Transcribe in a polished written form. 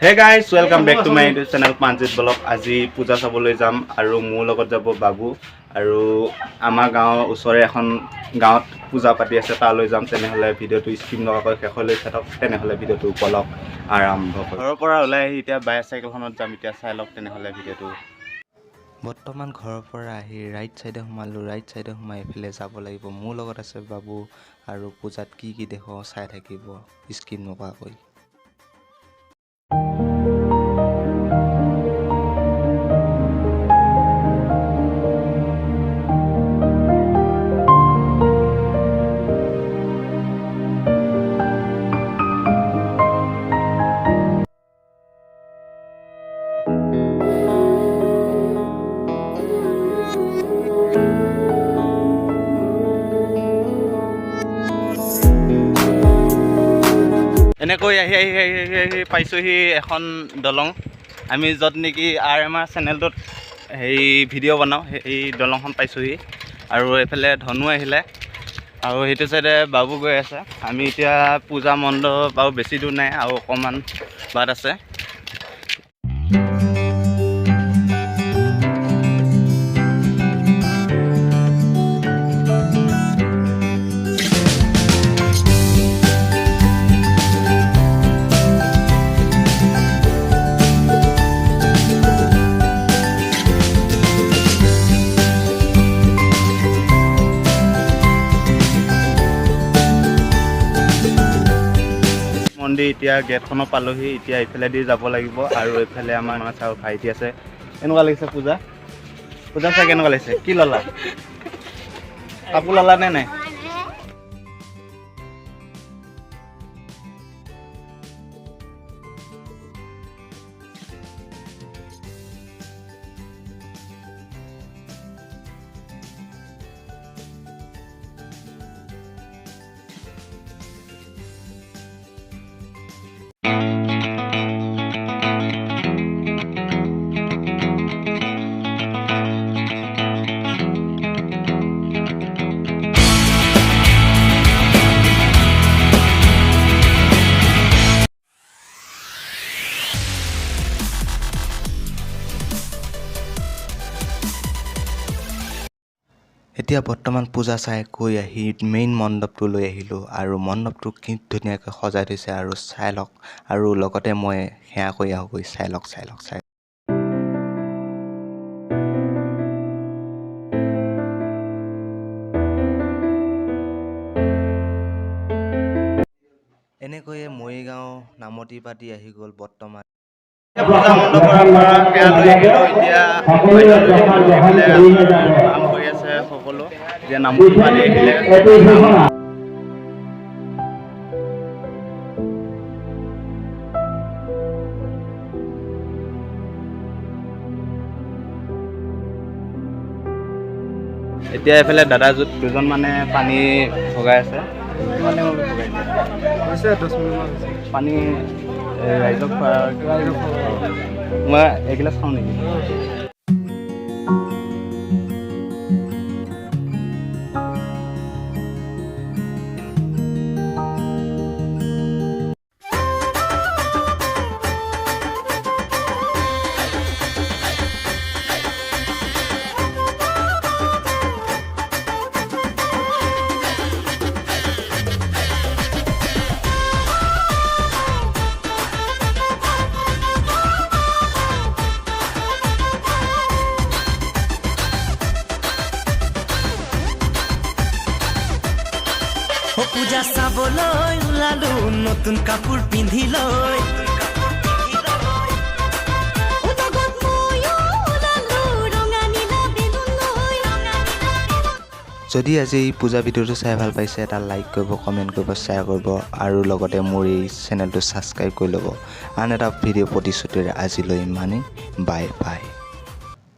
Hey guys, welcome back to my YouTube channel pranjit vlog. আজি পূজা চাবলৈ যাম আৰু মোৰ লগত যাব বাবু আৰু আমাৰ গাঁৱৰ ওচৰে এখন গাঁৱত পূজা পাতি আছে তালৈ যাম। তেনেহলে ভিডিওটো স্কিপ নকৰাকৈ শেষলৈ চাওক। তেনেহলে ভিডিওটো উপলক আৰম্ভ কৰোঁ। ঘৰৰ পৰা ওলাই আহি এতিয়া বাইচাইকেলখনত যাম। এতিয়া চাই লওক তেনেহলে ভিডিওটো। বৰ্তমান ঘৰৰ পৰা আহি ৰাইট সাইডে সোমালো। ৰাইট সাইডে সোমাই এফালে যাব লাগিব। মোৰ লগত আছে বাবু আৰু পূজাত কি কি দেখো চাই থাকিব স্কিপ নকৰাকৈ। এনেকৈ আহি পাইছোঁহি এখন দলং। আমি য'ত নেকি আমাৰ চেনেলটোত হেৰি ভিডিঅ' বনাওঁ সেই দলংখন পাইছোঁহি। আৰু এইফালে ধনু আহিলে আৰু সেইটো চাইডে বাবু গৈ আছে। আমি এতিয়া পূজা মণ্ডপ আৰু বেছি দূৰ নাই আৰু অকণমান বাট আছে। মন্দিৰ এতিয়া গেটখনত পালোহি। এতিয়া এইফালে দি যাব লাগিব আৰু এইফালে আমাৰ চাও ভাইটি আছে। কেনেকুৱা লাগিছে পূজা? পূজা চাই কেনেকুৱা লাগিছে? কি ললা? কাপোৰ ললা নে নাই? এতিয়া বৰ্তমান পূজা চাই গৈ আহি মেইন মণ্ডপটো লৈ আহিলোঁ আৰু মণ্ডপটো কি ধুনীয়াকৈ সজাই থৈছে আৰু চাই লওক আৰু লগতে মই সেয়া কৰি আহোঁগৈ। চাই লওক। এনেকৈয়ে মৰিগাঁও নামতি পাতি আহি গ'ল বৰ্তমান। পূজা মণ্ডপৰ পৰা সেয়া লৈ আহিলোঁ। এতিয়া কাম কৰি আছে সকলো। এতিয়া নামতি পাতি আহিলে এতিয়া এইফালে দাদা দুজন মানে পানী ভগাই আছে। পানী ৰাইজক মই এগিলাচ খাওঁ নেকি? পূজা চাবলৈ ওলালো নতুন কাপোৰ পিন্ধি লৈ। যদি আজি এই পূজা ভিডিঅ'টো চাই ভাল পাইছে এটা লাইক কৰিব, কমেণ্ট কৰিব, শ্বেয়াৰ কৰিব আৰু লগতে মোৰ এই চেনেলটো ছাবস্ক্ৰাইব কৰি ল'ব। আন এটা ভিডিঅ' প্ৰতিশ্ৰুতিৰে আজিলৈ ইমানেই। Bye bye.